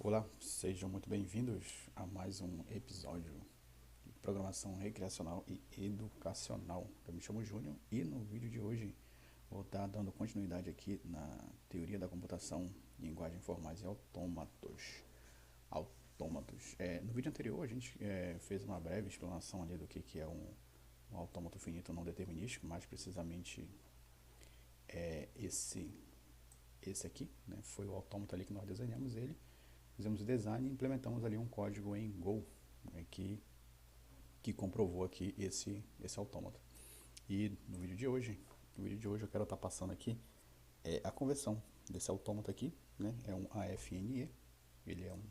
Olá, sejam muito bem-vindos a mais um episódio de programação recreacional e educacional. Eu me chamo Júnior e no vídeo de hoje vou estar dando continuidade aqui na teoria da computação, linguagem formais e autômatos. No vídeo anterior a gente fez uma breve explanação ali do que é um autômato finito não determinístico, mais precisamente esse aqui, né? Foi o autômato ali que nós desenhamos ele. Fizemos o design e implementamos ali um código em Go, né, que comprovou aqui esse autômato. E no vídeo de hoje eu quero estar passando aqui a conversão desse autômato aqui, né, é um AFNE, ele é um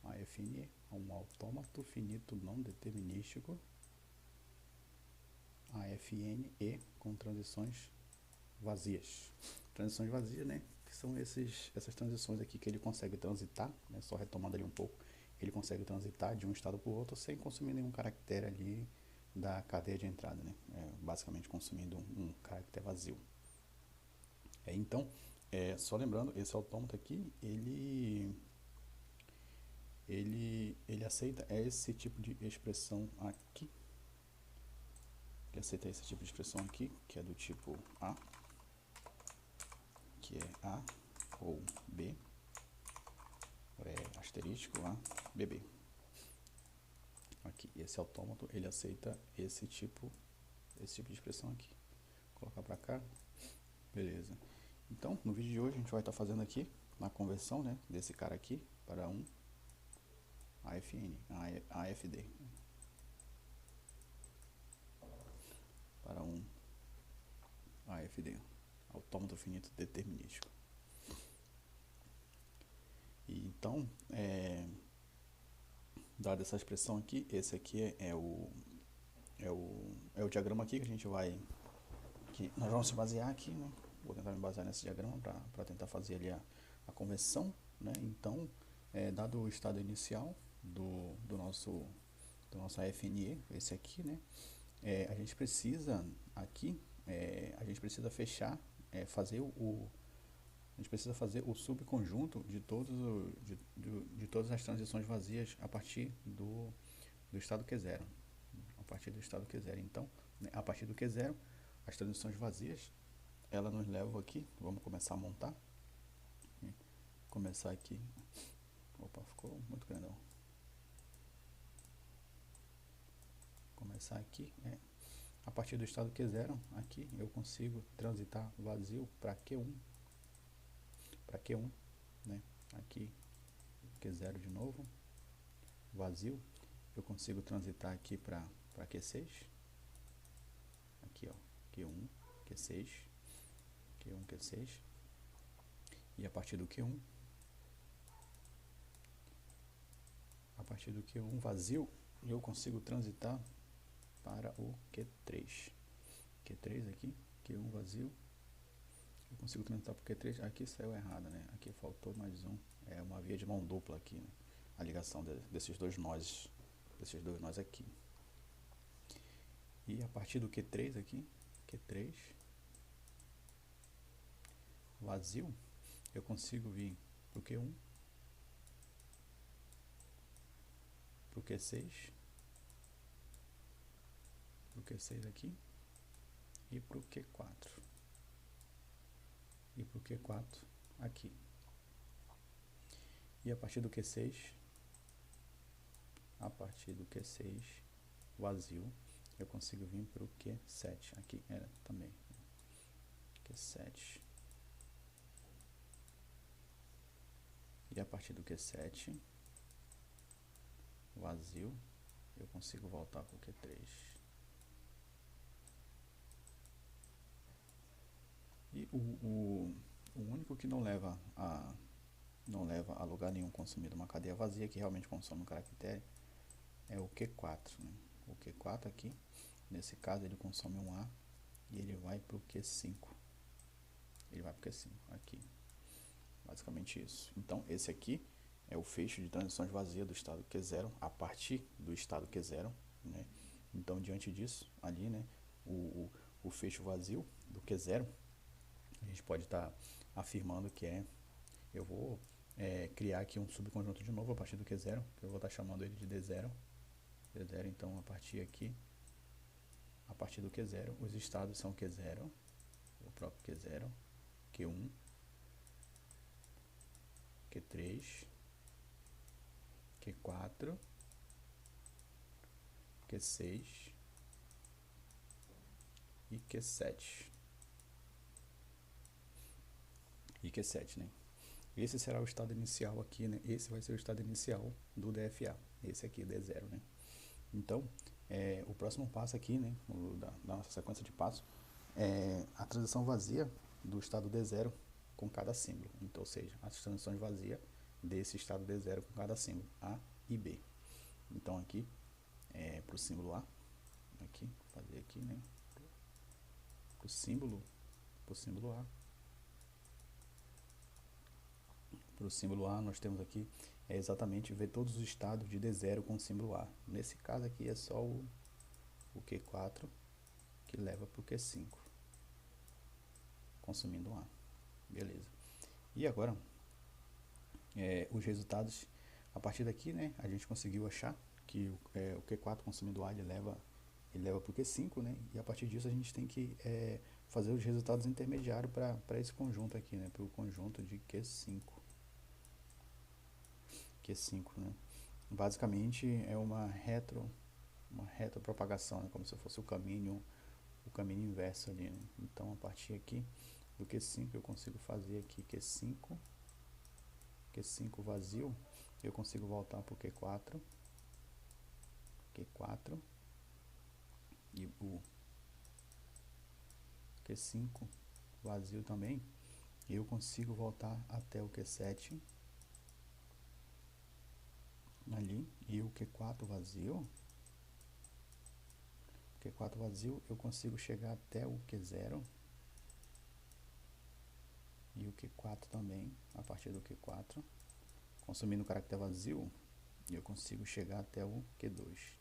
AFNE, um autômato finito não determinístico, AFNE com transições vazias. Transições vazias, né? Que são essas transições aqui que ele consegue transitar, né? Só retomando ali um pouco, ele consegue transitar de um estado para o outro sem consumir nenhum caractere ali da cadeia de entrada, né? Basicamente consumindo um caractere vazio. Então, só lembrando, esse autômato aqui, ele aceita esse tipo de expressão aqui, ele aceita esse tipo de expressão aqui, que é do tipo A, que é A ou B, asterístico A, BB. Aqui, esse autômato, ele aceita esse tipo de expressão aqui. Vou colocar para cá, beleza. Então, no vídeo de hoje a gente vai estar fazendo aqui a conversão, né, desse cara aqui para um AFD, para um AFD, autômato finito determinístico. E então, dada essa expressão aqui, esse aqui é o diagrama aqui que a gente vai, que nós vamos se basear aqui, né? Vou tentar me basear nesse diagrama para tentar fazer ali a conversão, né? Então, dado o estado inicial do nosso AFNE, esse aqui, né? A gente precisa aqui, a gente precisa fechar, fazer a gente precisa fazer o subconjunto de todas as transições vazias a partir do estado Q0. A partir do estado Q0. Então, né, a partir do Q0, as transições vazias, ela nos leva aqui, vamos começar a montar. Começar aqui. Opa, ficou muito grandão. Começar aqui, a partir do estado Q0, aqui eu consigo transitar vazio para Q1. Para Q1, né? Aqui Q0 de novo, vazio. Eu consigo transitar aqui para Q6. Aqui, ó, Q1, Q6, Q1, Q6. E a partir do Q1, vazio, eu consigo transitar para o Q3. Q3 aqui, Q1 vazio. Eu consigo transitar para o Q3. Aqui saiu errado, né? Aqui faltou mais um. É uma via de mão dupla aqui, né? A ligação desses dois nós aqui. E a partir do Q3 aqui, Q3, vazio, eu consigo vir para o Q1, para o Q6, aqui, e para o Q4. E para o Q4 aqui. E a partir do Q6, vazio, eu consigo vir para o Q7. Aqui era também. Q7. E a partir do Q7, vazio, eu consigo voltar para o Q3. E o único que não leva a lugar nenhum consumido uma cadeia vazia, que realmente consome um caractere, é o Q4, né? O Q4 aqui, nesse caso, ele consome um A e ele vai para o Q5. Ele vai para o Q5, aqui. Basicamente isso. Então, esse aqui é o fecho de transições vazias do estado Q0, a partir do estado Q0, né? Então, diante disso, ali, né, o fecho vazio do Q0, a gente pode estar afirmando que eu vou criar aqui um subconjunto de novo a partir do Q0, que eu vou estar chamando ele de D0. D0, então, a partir do Q0, os estados são Q0, o próprio Q0, Q1, Q3, Q4, Q6 e Q7. Né? Esse será o estado inicial aqui, né? Esse vai ser o estado inicial do DFA. Esse aqui, D0, né? Então, o próximo passo aqui, né, da nossa sequência de passos, é a transição vazia do estado D0 com cada símbolo. Então, ou seja, as transições vazias desse estado D0 com cada símbolo, A e B. Então, aqui, para o símbolo A, aqui, fazer aqui, né, para o símbolo A. Para o símbolo A, nós temos aqui exatamente ver todos os estados de D0 com o símbolo A. Nesse caso aqui é só o Q4 que leva para o Q5, consumindo um A. Beleza. E agora, os resultados, a partir daqui, né, a gente conseguiu achar que o Q4 consumindo A, ele leva para o Q5, né, e a partir disso a gente tem que fazer os resultados intermediários para esse conjunto aqui, né, para o conjunto de Q5. Né? Basicamente é uma retropropagação, né? Como se fosse o caminho inverso ali, né? Então, a partir aqui do Q5 eu consigo fazer aqui Q5 vazio, eu consigo voltar para o Q4 e o Q5 vazio também, eu consigo voltar até o Q7 ali, e o Q4 vazio, eu consigo chegar até o Q0 e o Q4 também. A partir do Q4, consumindo o caractere vazio, eu consigo chegar até o Q2.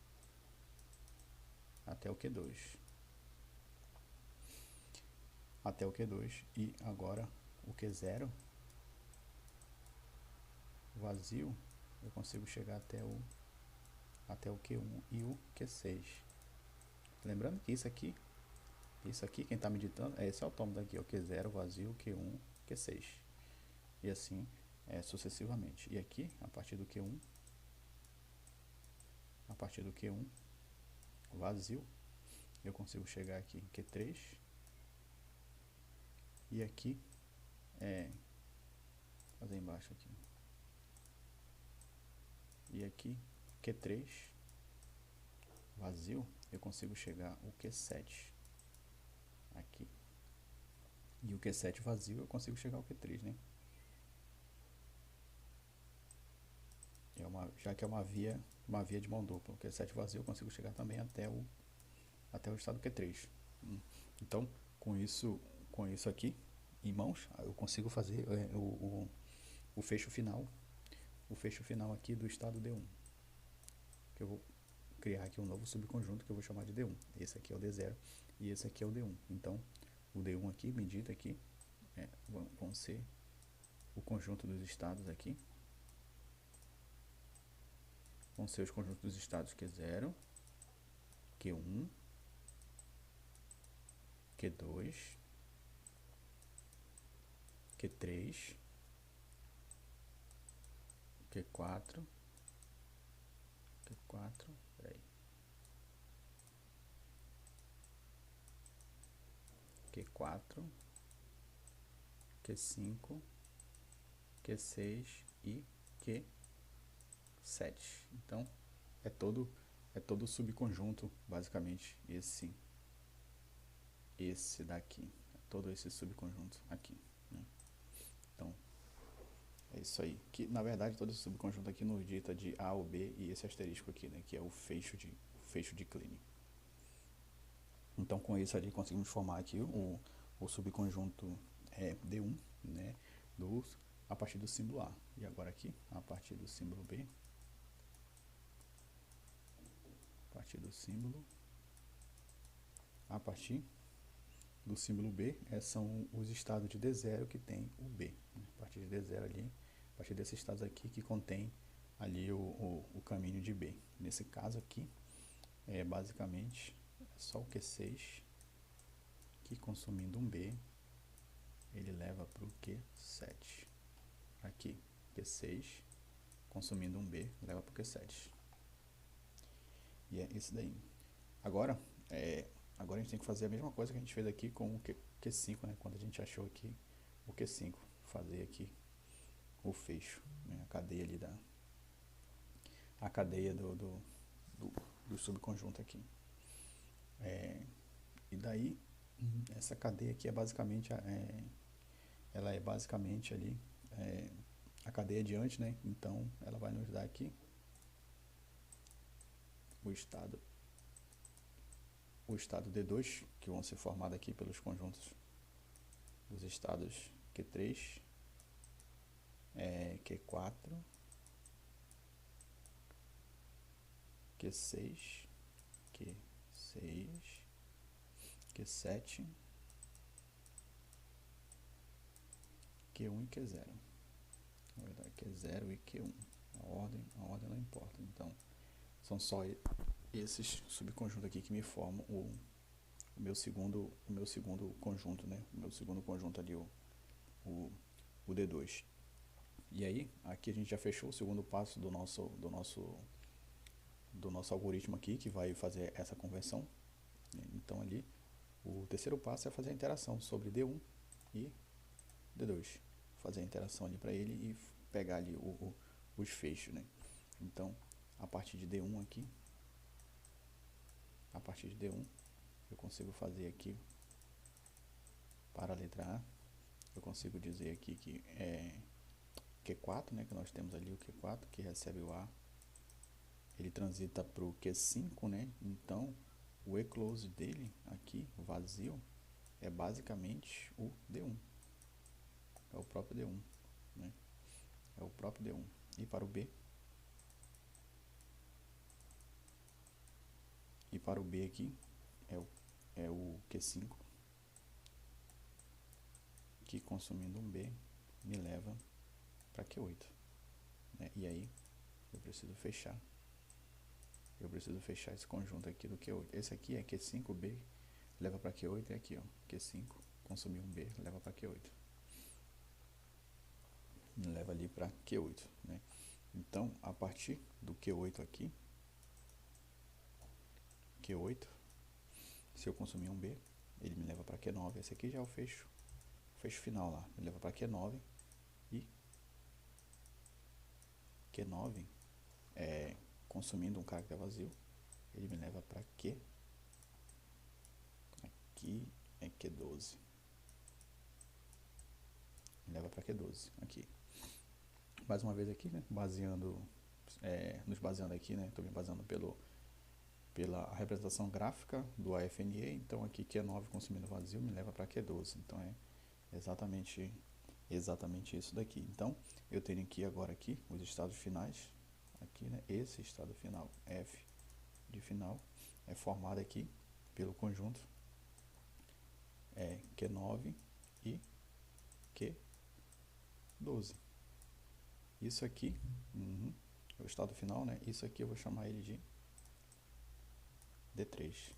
E agora o Q0 vazio, eu consigo chegar até o Q1 e o Q6. Lembrando que isso aqui quem está meditando é esse autômato aqui, o Q0 vazio, Q1, Q6. E assim sucessivamente. E aqui, a partir do Q1 vazio, eu consigo chegar aqui em Q3. E aqui, fazer embaixo aqui. E aqui, Q3 vazio, eu consigo chegar o Q7 aqui. E o Q7 vazio, eu consigo chegar ao Q3, né? Já que é uma via de mão dupla. O Q7 vazio, eu consigo chegar também até o estado Q3. Então, com isso aqui em mãos, eu consigo fazer o fecho final. Aqui do estado D1. Que eu vou criar aqui um novo subconjunto que eu vou chamar de D1. Esse aqui é o D0 e esse aqui é o D1. Então, o D1 aqui, medida aqui, vão ser o conjunto dos estados aqui. Vão ser os conjuntos dos estados Q0, Q1, Q2, Q3, Q4, peraí. Q4, Q5, Q6 e Q7. Então, é todo subconjunto, basicamente, esse daqui. Todo esse subconjunto aqui, né? Então, é isso aí. Que, na verdade, todo esse subconjunto aqui nos dita de A ou B e esse asterisco aqui, né? Que é o fecho de Kleene. Então, com isso ali, conseguimos formar aqui o subconjunto D1, né? A partir do símbolo A. E agora aqui, a partir do símbolo B. A partir do símbolo B, são os estados de D0 que tem o B. A partir de D0 ali, a partir desses estados aqui que contém ali o caminho de B. Nesse caso aqui, basicamente, é só o Q6 que, consumindo um B, ele leva para o Q7. Aqui, Q6, consumindo um B, leva para o Q7. E é isso daí. Agora a gente tem que fazer a mesma coisa que a gente fez aqui com o Q5, né? Quando a gente achou aqui o Q5, fazer aqui o fecho, né? A cadeia ali a cadeia do subconjunto aqui. E daí, essa cadeia aqui ela é basicamente ali a cadeia adiante, né? Então, ela vai nos dar aqui o estado D2, que vão ser formados aqui pelos conjuntos dos estados Q3, Q4, Q6, Q7, Q1 e Q0. Na verdade, Q0 e Q1. A ordem não importa. Então, são só esses subconjuntos aqui que me formam o meu segundo conjunto, né? O meu segundo conjunto ali, o D2. E aí, aqui a gente já fechou o segundo passo do nosso algoritmo aqui, que vai fazer essa conversão. Então ali, o terceiro passo é fazer a interação sobre D1 e D2. Fazer a interação ali para ele e pegar ali os fechos, né? Então, a partir de D1 aqui, eu consigo fazer aqui, para a letra A, eu consigo dizer aqui que é Q4, né? Que nós temos ali o Q4, que recebe o A, ele transita para o Q5, né? Então, o E-close dele aqui, vazio, é basicamente o D1. É o próprio D1, né? É o próprio D1. E para o B? E para o B aqui, é o Q5, que, consumindo um B, me leva para Q8, né? E aí, eu preciso fechar esse conjunto aqui do Q8. Esse aqui é Q5B, leva para Q8, é aqui, ó, Q5, consumir um B, leva para Q8. Me leva ali para Q8, né? Então, a partir do Q8 aqui, Q8, se eu consumir um B, ele me leva para Q9. Esse aqui já é o fecho final lá, me leva para Q9, e Q9, consumindo um caractere vazio, ele me leva para Q, aqui é Q12, me leva para Q12, aqui. Mais uma vez aqui, né, nos baseando aqui, né, estou me baseando pela representação gráfica do AFNE. Então aqui Q9 consumindo vazio me leva para Q12, então é exatamente isso daqui. Então eu tenho aqui agora aqui os estados finais, aqui, né, esse estado final F de final é formado aqui pelo conjunto Q9 e Q12. Isso aqui, é o estado final, né? Isso aqui eu vou chamar ele de D3.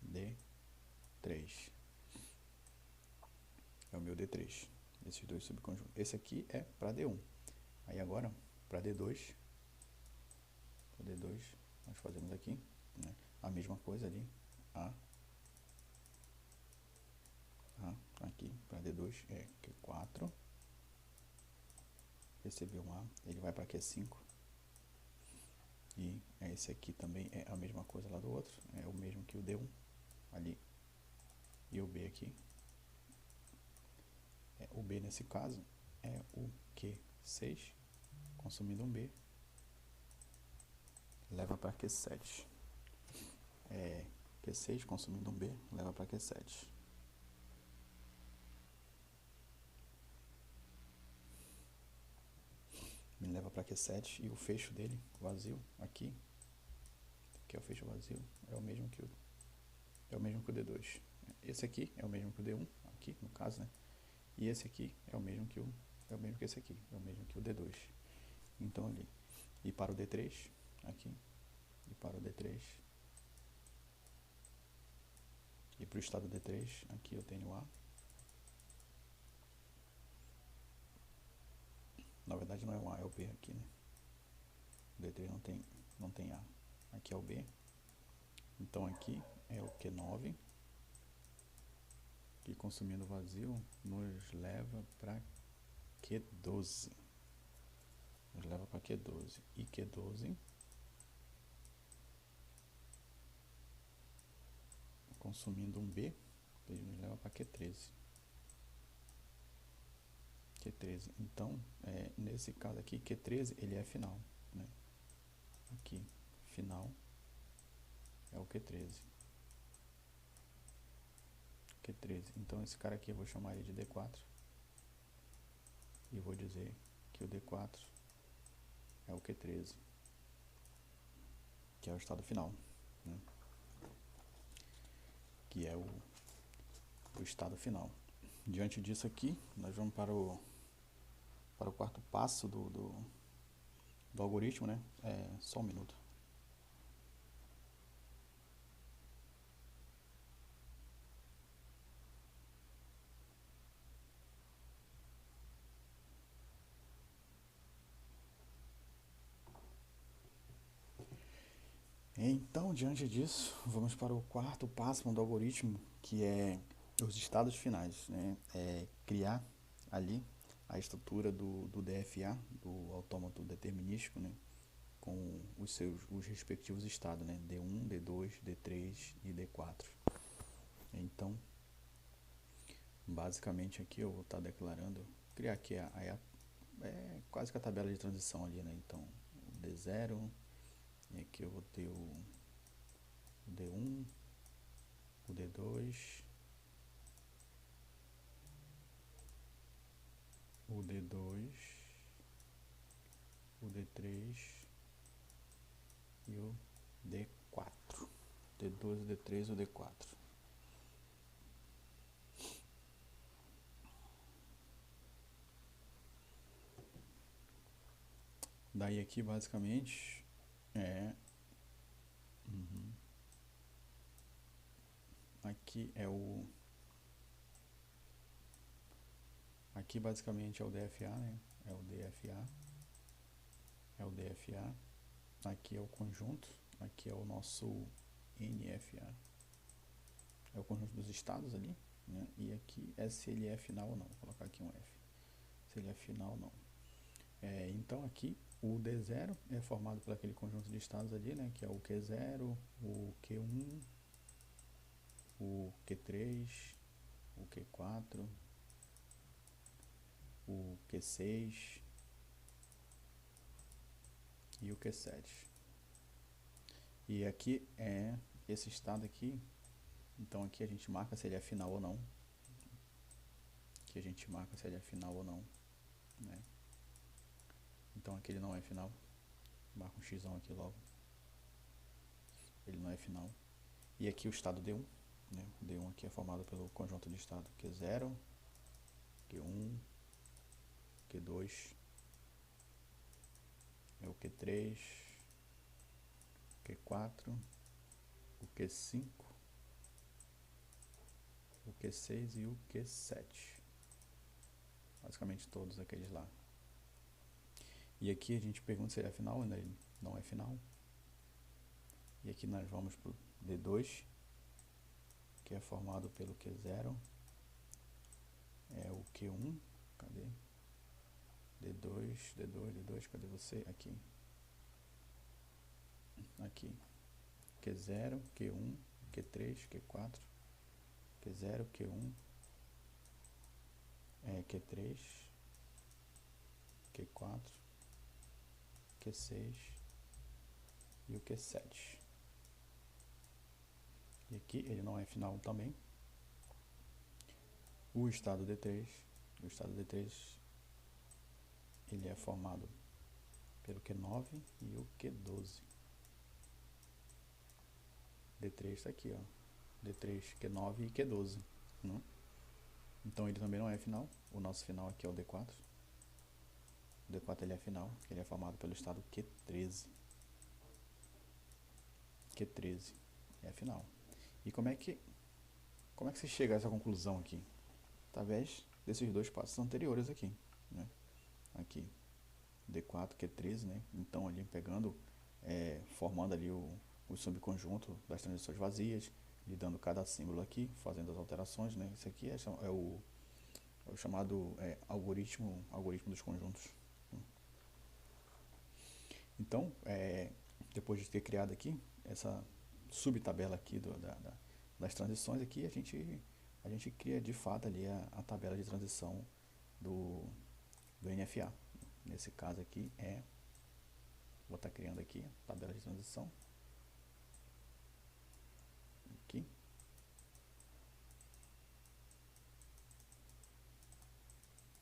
D3. É o meu D3. Esses dois subconjuntos. Esse aqui é para D1. Aí agora, para D2. Para D2, nós fazemos aqui, né, a mesma coisa ali. Aqui, para D2 é Q4. Recebeu um A, ele vai para Q5. E esse aqui também é a mesma coisa lá do outro. É o mesmo que o D1 ali. E o B aqui. O B nesse caso é o Q6, consumindo um B, leva para Q7. Q6 consumindo um B, leva para Q7. Me leva para Q7 e o fecho dele, vazio, aqui, que é o fecho vazio, é o mesmo que o D2. Esse aqui é o mesmo que o D1, aqui no caso, né? E esse aqui é o mesmo que o é o mesmo que esse aqui, é o mesmo que o D2. Então ali, e para o D3, aqui, e para o D3, e para o estado D3, aqui eu tenho A. Na verdade não é o A, é o B aqui, né? O D3 não tem A. Aqui é o B. Então aqui é o Q9, que consumindo vazio nos leva para Q12. Nos leva para Q12. E Q12 consumindo um B, ele nos leva para Q13. Q13. Então, nesse caso aqui, Q13 ele é final, né? Aqui, final é o Q13. Q13. Então esse cara aqui eu vou chamar ele de D4. E vou dizer que o D4 é o Q13, que é o estado final, né? Que é o estado final. Diante disso aqui, nós vamos para o quarto passo do algoritmo, né? Só um minuto. Então, diante disso, vamos para o quarto passo do algoritmo, que é os estados finais, né? Criar ali a estrutura do DFA, do autômato determinístico, né? Com os respectivos estados, né? D1, D2, D3 e D4. Então, basicamente aqui eu vou estar declarando, criar aqui quase que a tabela de transição ali, né? Então, o D0, e aqui eu vou ter o D1, o D2, o D2, o D3 e o D4. D2, o D3 e o D4. Daí aqui basicamente aqui é o aqui basicamente é o DFA, né? É o DFA. É o DFA. Aqui é o conjunto. Aqui é o nosso NFA. É o conjunto dos estados ali, né? E aqui é se ele é final ou não. Vou colocar aqui um F. Se ele é final ou não. Então aqui o D0 é formado por aquele conjunto de estados ali, né? Que é o Q0, o Q1, o Q3, o Q4, o Q6 e o Q7. E aqui é esse estado aqui. Então aqui a gente marca se ele é final ou não. Aqui a gente marca se ele é final ou não, né? Então aqui ele não é final. Marca um X aqui logo. Ele não é final. E aqui o estado D1, né? O D1 aqui é formado pelo conjunto de estado Q0, Q1, Q2, é o Q3, Q4, o Q5, o Q6 e o Q7. Basicamente todos aqueles lá. E aqui a gente pergunta se ele é final, ainda ele não é final. E aqui nós vamos para o D2, que é formado pelo Q0, é o Q1, cadê? D2, D2, D2, cadê você? Aqui. Aqui. Q0, Q1, Q3, Q4, Q0, Q1, Q3, Q4, Q6 e o Q7. E aqui ele não é final também. O estado D3, ele é formado pelo Q9 e o Q12. D3 está aqui, ó. D3, Q9 e Q12. Né? Então ele também não é final. O nosso final aqui é o D4. D4 ele é final, ele é formado pelo estado Q13. Q13 é final. E como é que se chega a essa conclusão aqui? Através desses dois passos anteriores aqui, né? Aqui, D4, Q13, né? Então ali pegando, formando ali o subconjunto das transições vazias, e dando cada símbolo aqui, fazendo as alterações, né? Esse aqui é o chamado algoritmo dos conjuntos. Então, depois de ter criado aqui essa subtabela aqui das transições aqui, a gente cria de fato ali a tabela de transição do NFA. Nesse caso aqui vou estar criando aqui a tabela de transição. Aqui.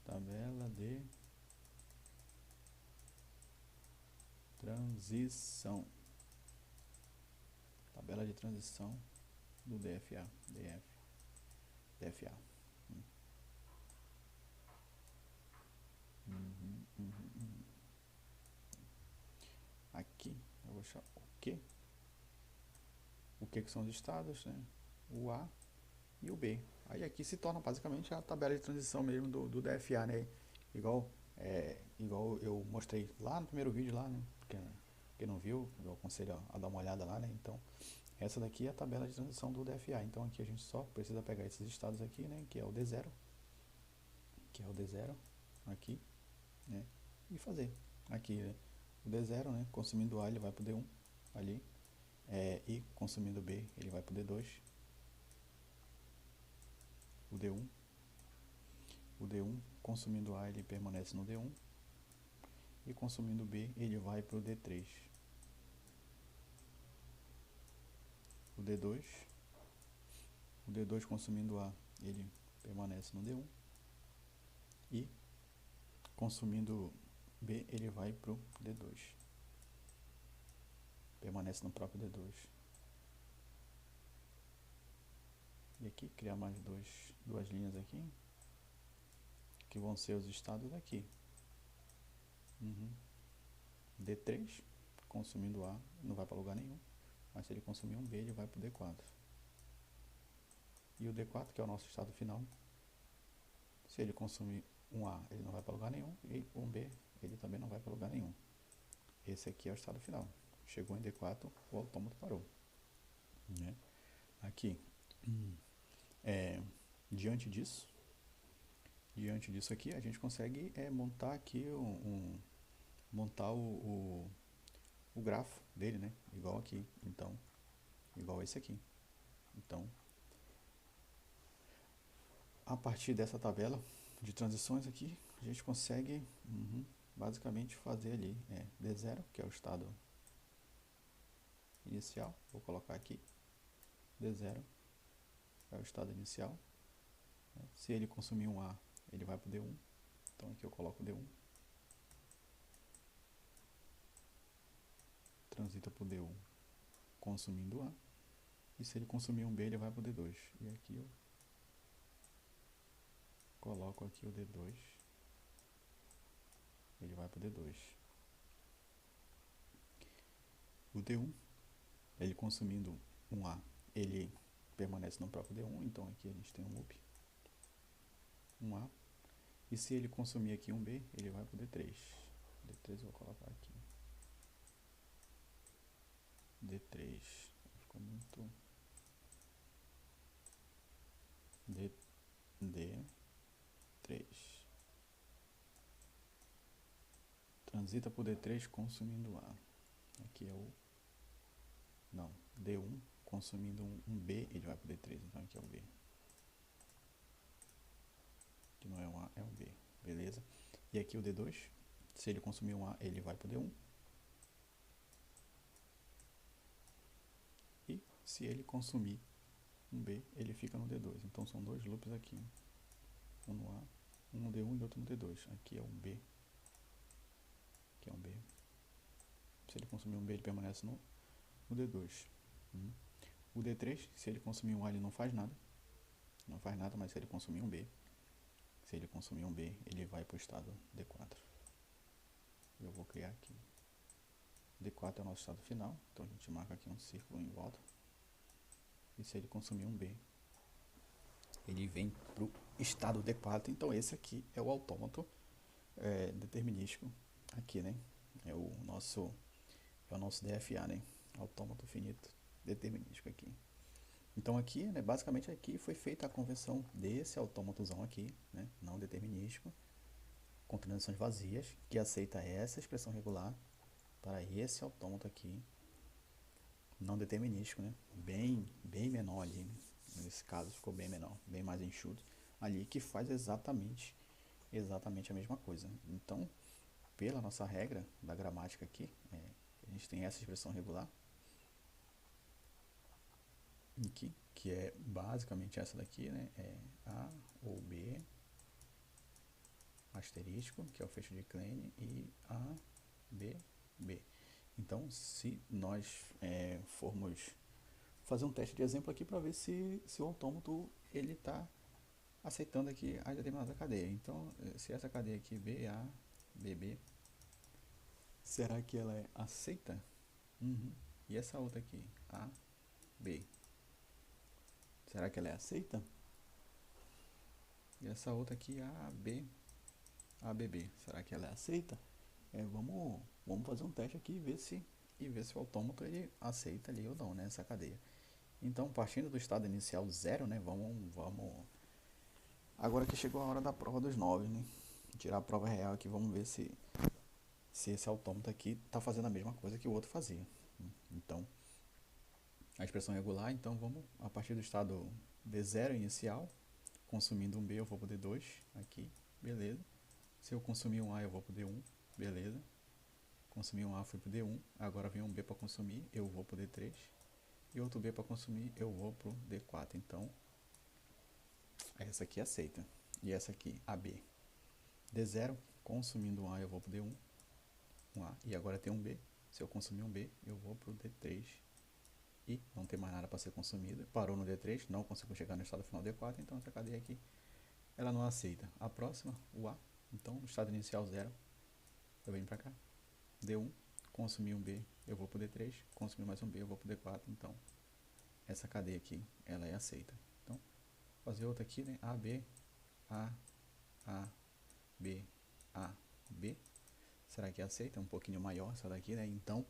Tabela de transição. Tabela de transição do DFA. DFA. Aqui eu vou chamar o Q. O Q que são os estados, né? O A e o B. Aí aqui se torna basicamente a tabela de transição mesmo do DFA, né? Igual eu mostrei lá no primeiro vídeo lá, né? Quem não viu, eu aconselho a dar uma olhada lá, né? Então, essa daqui é a tabela de transição do DFA. Então aqui a gente só precisa pegar esses estados aqui, né? Que é o D0, aqui, né? E fazer aqui, né? O D0, né? Consumindo A, ele vai para o D1 ali, e consumindo B, ele vai para o D2, o D1 consumindo A, ele permanece no D1, e consumindo B, ele vai para o D3, o D2 consumindo A, ele permanece no D1, e consumindo B, ele vai para o D2, permanece no próprio D2. E aqui criar mais duas linhas aqui, que vão ser os estados aqui. D3 consumindo A, não vai para lugar nenhum, mas se ele consumir um B, ele vai para o D4. E o D4, que é o nosso estado final, se ele consumir um A, ele não vai para lugar nenhum, e um B, ele também não vai para lugar nenhum. Esse aqui é o estado final. Chegou em D4, o autômato parou, né? Aqui, diante disso aqui, a gente consegue montar aqui montar o grafo dele, né? Igual aqui, então, igual esse aqui. Então, a partir dessa tabela de transições aqui, a gente consegue basicamente fazer ali D0, que é o estado inicial, vou colocar aqui, D0 é o estado inicial, né? Se ele consumir um A, ele vai para o D1, então aqui eu coloco D1, transita para o D1 consumindo A, e se ele consumir um B, ele vai para o D2, e aqui eu coloco aqui o D2, ele vai para o D2. O D1, ele consumindo um A, ele permanece no próprio D1, então aqui a gente tem um loop, um A, e se ele consumir aqui um B, ele vai para o D3. D3 eu vou colocar aqui. D3, ficou muito... D3. Transita por D3 consumindo A. Aqui é o... Não, D1 consumindo um B, ele vai para o D3, então aqui é o B. Que não é um A, é um B, beleza? E aqui o D2, se ele consumir um A, ele vai para o D1. E se ele consumir um B, ele fica no D2. Então são dois loops aqui. Um no A, um no D1 e outro no D2. Aqui é um B. Aqui é um B. Se ele consumir um B, ele permanece no D2. O D3, se ele consumir um A, ele não faz nada. Não faz nada, mas se ele consumir um B, ele vai para o estado D4. criar aqui. D4 é o nosso estado final, então a gente marca aqui um círculo em volta. E se ele consumir um B, ele vem para o estado D4. Então esse aqui é o autômato determinístico aqui, né? É o nosso DFA, né? Autômato finito determinístico aqui. Então aqui, né, basicamente aqui foi feita a conversão desse autômatozão aqui, né, não determinístico, com transições vazias, que aceita essa expressão regular para esse autômato aqui, não determinístico, né, bem menor ali, né? Nesse caso ficou bem menor, bem mais enxuto, ali que faz exatamente a mesma coisa. Então, pela nossa regra da gramática aqui, a gente tem essa expressão regular aqui, que é basicamente essa daqui, né? É A ou B, asterisco, que é o fecho de Kleene, e A, B, B. Então, se nós formos fazer um teste de exemplo aqui para ver se o autômato ele está aceitando aqui a determinada cadeia. Então, se essa cadeia aqui B, A, B, B, será que ela é aceita? E essa outra aqui, A, B, será que ela é aceita? E essa outra aqui, A, B, A, B, B, será que ela é aceita? Vamos fazer um teste aqui e ver se o autômato ele aceita ali ou não, né, essa cadeia. Então, partindo do estado inicial 0, né, vamos... Agora que chegou a hora da prova dos 9, né, tirar a prova real aqui, vamos ver se esse autômato aqui está fazendo a mesma coisa que o outro fazia. Então, a expressão regular, então vamos, a partir do estado D0 inicial, consumindo um B eu vou para o D2, aqui, beleza. Se eu consumir um A eu vou para o D1, beleza. Consumir um A fui para o D1, agora vem um B para consumir, eu vou para o D3. E outro B para consumir, eu vou para o D4. Então, essa aqui aceita. E essa aqui, AB. D0, consumindo um A, eu vou para o D1. Um A. E agora tem um B. Se eu consumir um B, eu vou para o D3. E não tem mais nada para ser consumido. Parou no D3, não consigo chegar no estado final D4. Então, essa cadeia aqui, ela não aceita. A próxima, o A. Então, no estado inicial 0, eu venho para cá. D1, consumir um B, eu vou para o D3. Consumir mais um B, eu vou para o D4. Então, essa cadeia aqui, ela é aceita. Então, fazer outra aqui, né? A, B, B, A, B. Será que aceita? Um pouquinho maior essa daqui, né? Então,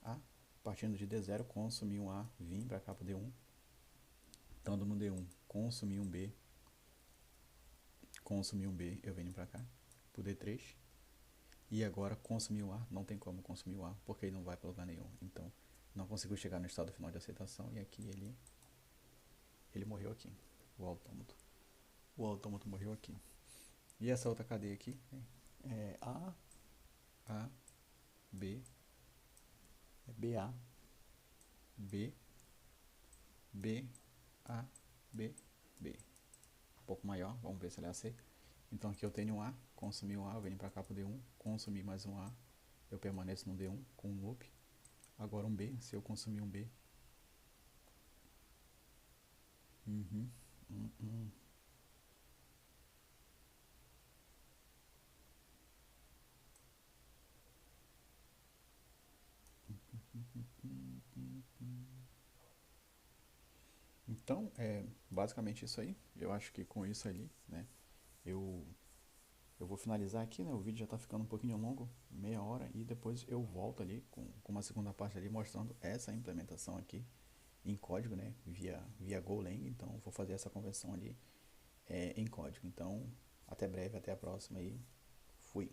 A, partindo de D0, consumir um A, vim para cá para D1. Estando no D1, consumir um B, eu venho para cá, para o D3. E agora, consumir o A, não tem como consumir o A, porque ele não vai para lugar nenhum. Então, não consigo chegar no estado final de aceitação, e aqui ele morreu aqui, o autômato. O autômato morreu aqui. E essa outra cadeia aqui, né? É A, B, BA, B, B, A, B, B. Um pouco maior, vamos ver se ele aceita. Então aqui eu tenho um A, consumir um A, eu venho para cá para o D1, consumir mais um A, eu permaneço no D1 com um loop. Agora um B, se eu consumir um B. Então, é basicamente isso aí. Eu acho que com isso ali, né, eu vou finalizar aqui, né, o vídeo já está ficando um pouquinho longo, meia hora, e depois eu volto ali com uma segunda parte ali mostrando essa implementação aqui em código, né, via Golang. Então, vou fazer essa conversão ali em código. Então, até breve, até a próxima e fui.